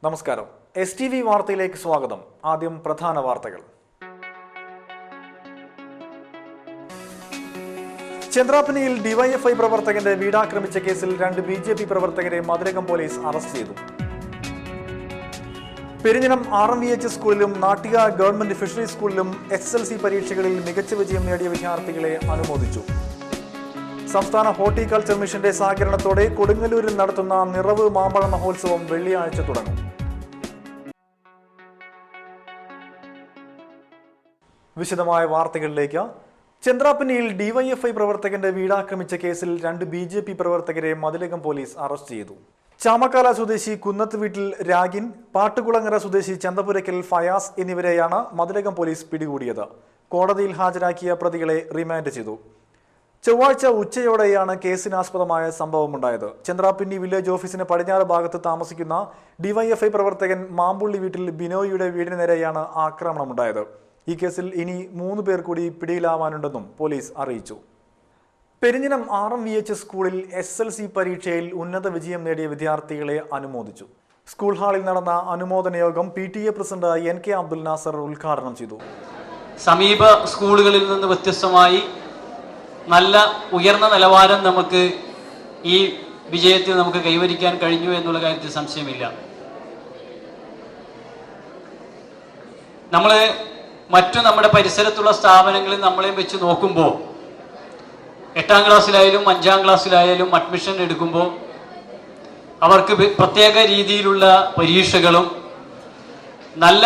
നമസ്കാരം. STV വാർത്തയിലേക്ക് സ്വാഗതം. ആദ്യം പ്രധാന വാർത്തകൾ. ചന്ദ്രാപ്പനിയിൽ ഡിവൈഎഫ്ഐ പ്രവർത്തകന്റെ വീടാക്രമിച്ച കേസിൽ 2 BJP പ്രവർത്തകരെ മധുരകം പോലീസ് അറസ്റ്റ് ചെയ്തു. പെരിഞ്ഞനം RMVH സ്കൂളിലും നാട്ടിക ഗവൺമെന്റ് ഫിഷറീസ് സ്കൂളിലും SSLC പരീക്ഷകളിൽ മികച്ച വിജയം നേടിയ വിദ്യാർത്ഥികളെ അനുമോദിച്ചു. സംസ്ഥാന ഹോർട്ടിക്കൾച്ചർ മിഷന്റെ സഹകരണത്തോടെ കൊടുങ്ങല്ലൂരിൽ നടത്തുന്ന നിറവ് മാമ്പഴ മഹോത്സവം വെള്ളിയാഴ്ച തുടങ്ങും. വിശദമായ വാർത്തകളിലേക്ക്. ചന്ദ്രാപ്പനിയിൽ ഡിവൈഎഫ്ഐ പ്രവർത്തകന്റെ വീടാക്രമിച്ച കേസിൽ 2 BJP പ്രവർത്തകരെ മതിലകം പോലീസ് അറസ്റ്റ് ചെയ്തു. ചാമക്കാല സ്വദേശി കുന്നത്ത് വീട്ടിൽ രാഗിൻ, പാട്ടുകുളങ്ങര സ്വദേശി ചന്തപുരക്കൽ ഫയാസ് എന്നിവരെയാണ് മതിലകം പോലീസ് പിടികൂടിയത്. കോടതിയിൽ ഹാജരാക്കിയ പ്രതികളെ റിമാൻഡ് ചെയ്തു. ചൊവ്വാഴ്ച ഉച്ചയോടെയാണ് കേസിനാസ്പദമായ സംഭവമുണ്ടായത്. ചന്ദ്രാപ്പിന്നി വില്ലേജ് ഓഫീസിന് പടിഞ്ഞാറ് ഭാഗത്ത് താമസിക്കുന്ന ഡിവൈഎഫ്ഐ പ്രവർത്തകൻ മാമ്പുള്ളി വീട്ടിൽ ബിനോയിയുടെ വീടിന് നേരെയാണ് ആക്രമണമുണ്ടായത്. ഈ കേസിൽ ഇനി 3 പേർ കൂടി പിടിയിലാവാനുണ്ടെന്നും പോലീസ് അറിയിച്ചു. പെരിഞ്ഞനം RMVH സ്കൂളിൽ SSLC പരീക്ഷയിൽ ഉന്നത വിജയം നേടിയ വിദ്യാർത്ഥികളെ അനുമോദിച്ചു. സ്കൂൾ ഹാളിൽ നടന്ന അനുമോദന യോഗം PTA president NK Abdul Nasar ഉദ്ഘാടനം ചെയ്തു. സമീപ സ്കൂളുകളിൽ നിന്ന് വ്യത്യസ്തമായി നല്ല ഉയർന്ന നിലവാരം നമുക്ക് ഈ വിജയത്തിൽ നമുക്ക് കൈവരിക്കാൻ കഴിഞ്ഞു എന്നുള്ള കാര്യത്തിൽ സംശയമില്ല. നമ്മുടെ പരിസരത്തുള്ള സ്ഥാപനങ്ങളിൽ നമ്മളെ വെച്ച് നോക്കുമ്പോൾ 8ാം ക്ലാസ്സിലായാലും 5ാം ക്ലാസ്സിലായാലും അഡ്മിഷൻ എടുക്കുമ്പോൾ അവർക്ക് പ്രത്യേക രീതിയിലുള്ള പരീക്ഷകളും നല്ല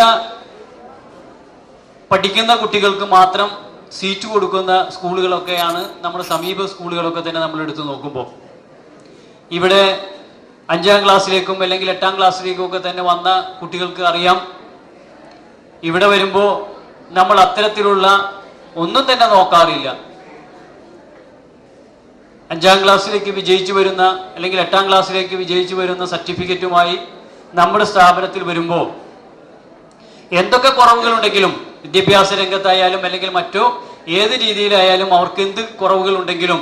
പഠിക്കുന്ന കുട്ടികൾക്ക് മാത്രം സീറ്റ് കൊടുക്കുന്ന സ്കൂളുകളൊക്കെയാണ് നമ്മുടെ സമീപ സ്കൂളുകളൊക്കെ തന്നെ നമ്മൾ എടുത്ത് നോക്കുമ്പോൾ. ഇവിടെ 5ാം ക്ലാസ്സിലേക്കും അല്ലെങ്കിൽ 8ാം ക്ലാസ്സിലേക്കും ഒക്കെ തന്നെ വന്ന കുട്ടികൾക്ക് അറിയാം, ഇവിടെ വരുമ്പോൾ നമ്മൾ അത്തരത്തിലുള്ള ഒന്നും തന്നെ നോക്കാറില്ല. 5ാം ക്ലാസ്സിലേക്ക് വിജയിച്ചു വരുന്ന അല്ലെങ്കിൽ 8ാം ക്ലാസ്സിലേക്ക് വിജയിച്ചു വരുന്ന സർട്ടിഫിക്കറ്റുമായി നമ്മുടെ സ്ഥാപനത്തിൽ വരുമ്പോൾ എന്തൊക്കെ കുറവുകളുണ്ടെങ്കിലും വിദ്യാഭ്യാസ രംഗത്തായാലും അല്ലെങ്കിൽ മറ്റോ ഏത് രീതിയിലായാലും അവർക്ക് എന്ത് കുറവുകളുണ്ടെങ്കിലും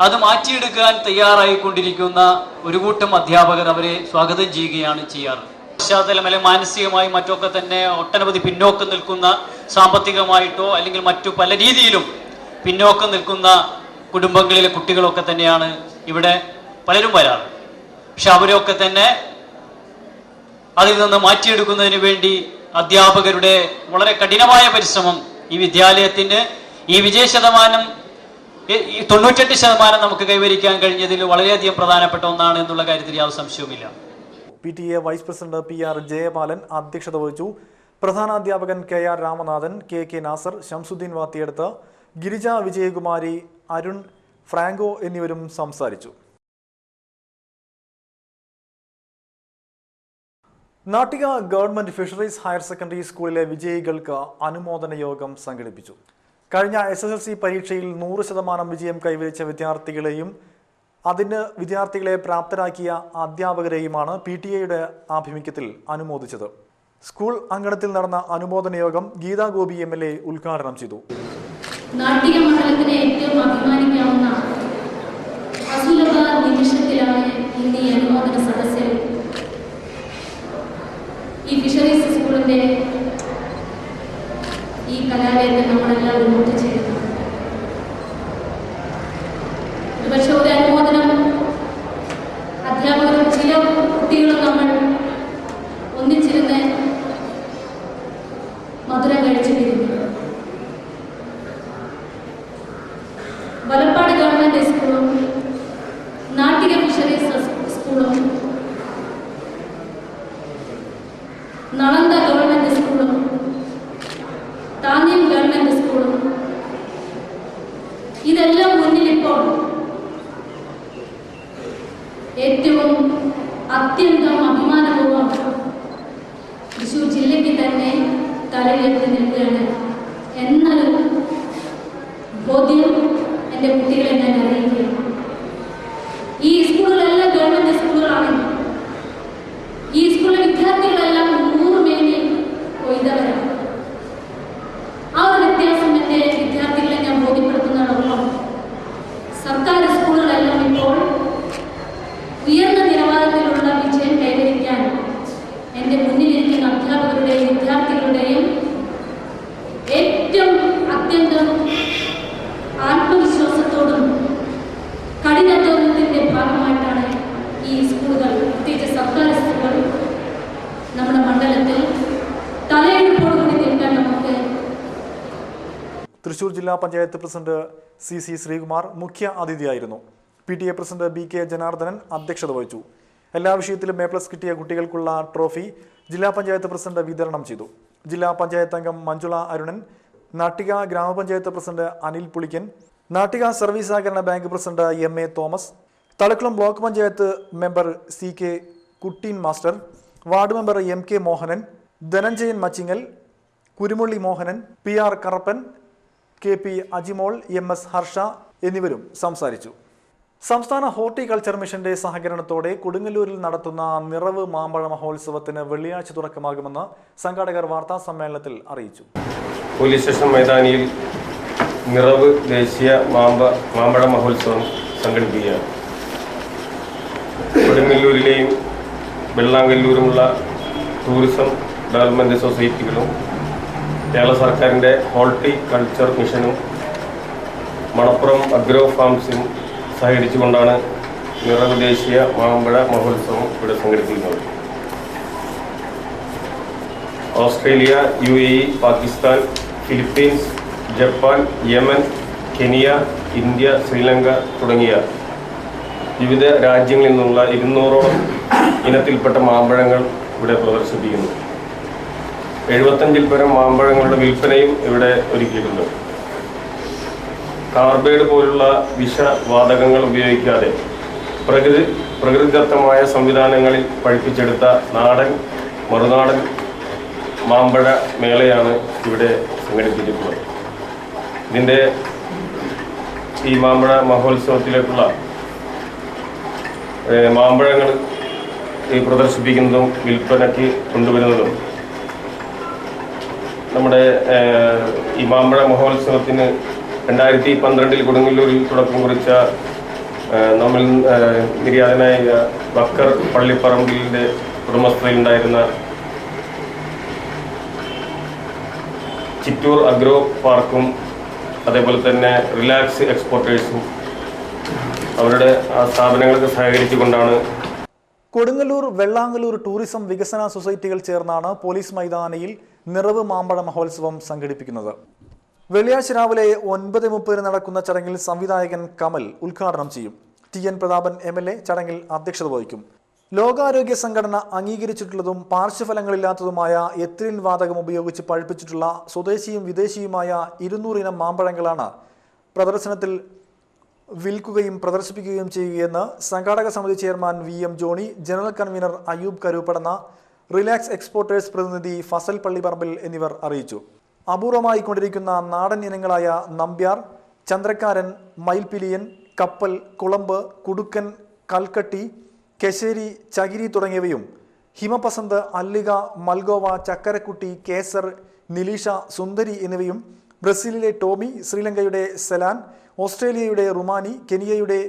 അത് മാറ്റിയെടുക്കാൻ തയ്യാറായിക്കൊണ്ടിരിക്കുന്ന ഒരു കൂട്ടം അധ്യാപകർ അവരെ സ്വാഗതം ചെയ്യുകയാണ് ചെയ്യാറ്. പശ്ചാത്തലം അല്ലെങ്കിൽ മാനസികമായി മറ്റൊക്കെ തന്നെ ഒട്ടനവധി പിന്നോക്കം നിൽക്കുന്ന, സാമ്പത്തികമായിട്ടോ അല്ലെങ്കിൽ മറ്റു പല രീതിയിലും പിന്നോക്കം നിൽക്കുന്ന കുടുംബങ്ങളിലെ കുട്ടികളൊക്കെ തന്നെയാണ് ഇവിടെ പലരും വരാറ്. പക്ഷെ അവരൊക്കെ തന്നെ അതിൽ നിന്ന് മാറ്റിയെടുക്കുന്നതിന് വേണ്ടി അധ്യാപകരുടെ വളരെ കഠിനമായ പരിശ്രമം ഈ വിദ്യാലയത്തിന് ഈ വിജയ ശതമാനം 98% നമുക്ക് കൈവരിക്കാൻ കഴിഞ്ഞതിൽ വളരെയധികം പ്രധാനപ്പെട്ട ഒന്നാണ് എന്നുള്ള കാര്യത്തിൽ യാതൊരു സംശയവുമില്ല. PTA vice president PR Jayapalan അധ്യക്ഷത വഹിച്ചു. പ്രധാനാധ്യാപകൻ KR Ramanathan, KK Nasar, Shamsuddin Vathiyeduth, Girija Vijayakumari, Arun, Franco എന്നിവരും സംസാരിച്ചു. Nattika government fisheries higher secondary സ്കൂളിലെ വിജയികൾക്ക് അനുമോദന യോഗം സംഘടിപ്പിച്ചു. കഴിഞ്ഞ SSLC പരീക്ഷയിൽ 100% വിജയം കൈവരിച്ച വിദ്യാർത്ഥികളെയും വിദ്യാർത്ഥികളെ പ്രാപ്തരാക്കിയ അധ്യാപകരെയുമാണ് PTA ആഭിമുഖ്യത്തിൽ അനുമോദിച്ചത്. സ്കൂൾ അങ്കണത്തിൽ നടന്ന അനുമോദന യോഗം ഗീതാ ഗോപി MLA ഉദ്ഘാടനം ചെയ്തു. നാട്ടിക മണ്ഡലത്തിനെ ഏറ്റവും അഭിമാനിക്കാവുന്ന അസുലഭ നിമിഷത്തിലാണ് ഇന്ന് ഈ അനുമോദന സദസ്സിൽ ഈ ഫിഷറീസ് സ്കൂളിന്റെ ഈ കലാലയത്തിൽ നമ്മളെല്ലാവരും ഒത്തുചേരുന്നു. ഒരുപക്ഷെ ഒരു അനുമോദനം അധ്യാപകരും ചില കുട്ടികളും നമ്മൾ ഒന്നിച്ചിരുന്ന് മധുരം കഴിച്ചു പിരിഞ്ഞു. വലപ്പാട് ഗവൺമെന്റ് സ്കൂളും നാട്ടിക ഫിഷറീസ് സ്കൂളും നളന്ദ ഗവൺമെന്റ് സ്കൂളും താന്യം ഗവൺമെന്റ് സ്കൂളും ഇതെല്ലാം മുന്നിലിപ്പോൾ ഏറ്റവും അത്യന്തം അഭിമാനപൂർവ്വം തൃശ്ശൂർ ജില്ലയ്ക്ക് തന്നെ തലയുയർത്തി നിൽക്കുകയാണ് എന്നൊരു ബോധ്യം എൻ്റെ കുട്ടികളെ ഞാൻ അറിയിക്കുകയാണ്. ഈ സ്കൂളുകളെല്ലാം ഗവൺമെന്റ് സ്കൂളുകളാണെങ്കിൽ ഈ സ്കൂളിലെ വിദ്യാർത്ഥികളെല്ലാം 100 മേനി കൊയ്തവരാണ്. ആ ഒരു വ്യത്യാസം എൻ്റെ വിദ്യാർത്ഥികളെ ഞാൻ ബോധ്യപ്പെടുത്തുന്നതോടൊപ്പം സർക്കാർ സ്കൂളുകളെല്ലാം ഇപ്പോൾ ഉയർന്ന നിലവാരത്തിലുള്ള വിജയം കൈവരിക്കാൻ തൃശൂർ ജില്ലാ പഞ്ചായത്ത് പ്രസിഡന്റ് CC ശ്രീകുമാർ മുഖ്യ അതിഥിയായിരുന്നു. PTA പ്രസിഡന്റ് BK ജനാർദ്ദനൻ അധ്യക്ഷത വഹിച്ചു. എല്ലാ വിഷയത്തിലും A+ കിട്ടിയ കുട്ടികൾക്കുള്ള ട്രോഫി ജില്ലാ പഞ്ചായത്ത് പ്രസിഡന്റ് വിതരണം ചെയ്തു. ജില്ലാ പഞ്ചായത്ത് അംഗം മഞ്ജുള അരുണൻ, നാട്ടിക ഗ്രാമപഞ്ചായത്ത് പ്രസിഡന്റ് അനിൽ പുളിക്കൻ, നാട്ടിക സർവീസ് സഹകരണ bank president MA Thomas, Thalikulam block panchayat member CK Kutteen master, ward member MK Mohanan, Dhananjayan Machingal, Kurumulli Mohanan, PR Karappan, KP Ajimol, MS Harsha എന്നിവരും സംസാരിച്ചു. സംസ്ഥാന ഹോർട്ടിക്കൾച്ചർ മിഷന്റെ സഹകരണത്തോടെ കൊടുങ്ങല്ലൂരിൽ നടത്തുന്ന നിറവ് മാമ്പഴ മഹോത്സവത്തിന് വെള്ളിയാഴ്ച തുടക്കമാകുമെന്ന് സംഘാടകർ വാർത്താ സമ്മേളനത്തിൽ അറിയിച്ചു. പോലീസ് സ്റ്റേഷൻ മൈതാനിയിൽ നിറവ് ദേശീയ മാമ്പഴ മഹോത്സവം സംഘടിപ്പിക്കുകയാണ്. കൊടുങ്ങല്ലൂരിലെയും വെള്ളാങ്കല്ലൂരുമുള്ള ടൂറിസം ഡെവലപ്മെന്റ് സൊസൈറ്റികളും കേരള സർക്കാരിൻ്റെ ഹോർട്ടിക്കൾച്ചർ മിഷനും മണപ്പുറം അഗ്രോ ഫാംസും സഹകരിച്ചുകൊണ്ടാണ് നിറവ് ദേശീയ മാമ്പഴ മഹോത്സവം ഇവിടെ സംഘടിപ്പിക്കുന്നത്. Australia, UAE, Pakistan, Philippines, Japan, Yemen, Kenya, India, Sri Lanka തുടങ്ങിയ വിവിധ രാജ്യങ്ങളിൽ നിന്നുള്ള 200ഓളം ഇനത്തിൽപ്പെട്ട മാമ്പഴങ്ങൾ ഇവിടെ പ്രദർശിപ്പിക്കുന്നു. 75-ൽ പരം മാമ്പഴങ്ങളുടെ വിൽപ്പനയും ഇവിടെ ഒരുക്കിയിട്ടുണ്ട്. കാർബൈഡ് പോലുള്ള വിഷവാതകങ്ങൾ ഉപയോഗിക്കാതെ പ്രകൃതിദത്തമായ സംവിധാനങ്ങളിൽ പഴിപ്പിച്ചെടുത്ത നാടൻ മറുനാടൻ മാമ്പഴ മേളയാണ് ഇവിടെ സംഘടിപ്പിച്ചിട്ടുള്ളത്. ഇതിൻ്റെ ഈ മാമ്പഴ മഹോത്സവത്തിലേക്കുള്ള മാമ്പഴങ്ങൾ പ്രദർശിപ്പിക്കുന്നതും വിൽപ്പനയ്ക്ക് കൊണ്ടുവരുന്നതും നമ്മുടെ ഈ മാമ്പഴ മഹോത്സവത്തിന് 2012-ൽ കൊടുങ്ങല്ലൂരിൽ തുടക്കം കുറിച്ച നമ്മൾ നിര്യാതനായ ബക്കർ പള്ളിപ്പറമ്പിലിൻ്റെ ഉടമസ്ഥതയിലുണ്ടായിരുന്ന ചിറ്റൂർ അഗ്രോ പാർക്കും അതേപോലെ തന്നെ റിലാക്സ് എക്സ്പോർട്ടേഴ്സും അവരുടെ സ്ഥാപനങ്ങൾക്ക് സഹകരിച്ചുകൊണ്ടാണ് കൊടുങ്ങല്ലൂർ വെള്ളാങ്കല്ലൂർ ടൂറിസം വികസന സൊസൈറ്റികൾ ചേർന്നാണ് പോലീസ് മൈതാനിയിൽ നിറവ് മാമ്പഴ മഹോത്സവം സംഘടിപ്പിക്കുന്നത്. വെള്ളിയാഴ്ച രാവിലെ 9:30 നടക്കുന്ന ചടങ്ങിൽ സംവിധായകൻ കമൽ ഉദ്ഘാടനം ചെയ്യും. TN പ്രതാപൻ MLA ചടങ്ങിൽ അധ്യക്ഷത വഹിക്കും. ലോകാരോഗ്യ സംഘടന അംഗീകരിച്ചിട്ടുള്ളതും പാർശ്വഫലങ്ങളില്ലാത്തതുമായ എത്തിലിൻ വാതകം ഉപയോഗിച്ച് പഴുപ്പിച്ചിട്ടുള്ള സ്വദേശിയും വിദേശിയുമായ 200 ഇനം മാമ്പഴങ്ങളാണ് പ്രദർശനത്തിൽ വിൽക്കുകയും പ്രദർശിപ്പിക്കുകയും ചെയ്യുകയെന്ന് സംഘാടക സമിതി chairman VM Johnny, general convener Ayyub Karoopadanna, Relax Exporters പ്രതിനിധി ഫസൽ പള്ളിപ്പറമ്പിൽ എന്നിവർ അറിയിച്ചു. അപൂർവമായി കൊണ്ടിരിക്കുന്ന നാടൻ ഇനങ്ങളായ നമ്പ്യാർ, ചന്ദ്രക്കാരൻ, മയിൽപിലിയൻ, കപ്പൽ, കുളമ്പ്, കുടുക്കൻ, കൽക്കട്ടി, കെശേരി, ചകിരി തുടങ്ങിയവയും ഹിമപസന്ത്, അല്ലിക, മൽഗോവ, ചക്കരക്കുട്ടി, കേസർ, നിലീഷ, സുന്ദരി എന്നിവയും ബ്രസീലിലെ ടോമി, ശ്രീലങ്കയുടെ സെലാൻ, ഓസ്ട്രേലിയയുടെ റുമാനി, കെനിയയുടെ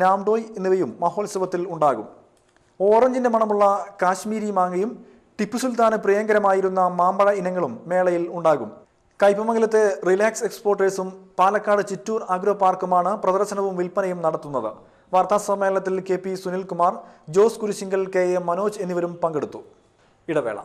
നാംഡോയ് എന്നിവയും മഹോത്സവത്തിൽ ഉണ്ടാകും. ഓറഞ്ചിന്റെ മണമുള്ള കാശ്മീരി മാങ്ങയും ടിപ്പു സുൽത്താന് പ്രിയങ്കരമായിരുന്ന മാമ്പഴ ഇനങ്ങളും മേളയിൽ ഉണ്ടാകും. കയ്പമംഗലത്തെ റിലാക്സ് എക്സ്പോർട്ടേഴ്സും പാലക്കാട് ചിറ്റൂർ അഗ്രോ പാർക്കുമാണ് പ്രദർശനവും വിൽപ്പനയും നടത്തുന്നത്. വാർത്താ സമ്മേളനത്തിൽ KP സുനിൽകുമാർ, ജോസ് കുരിശിങ്കൽ, KM മനോജ് എന്നിവരും പങ്കെടുത്തു. ഇടവേള.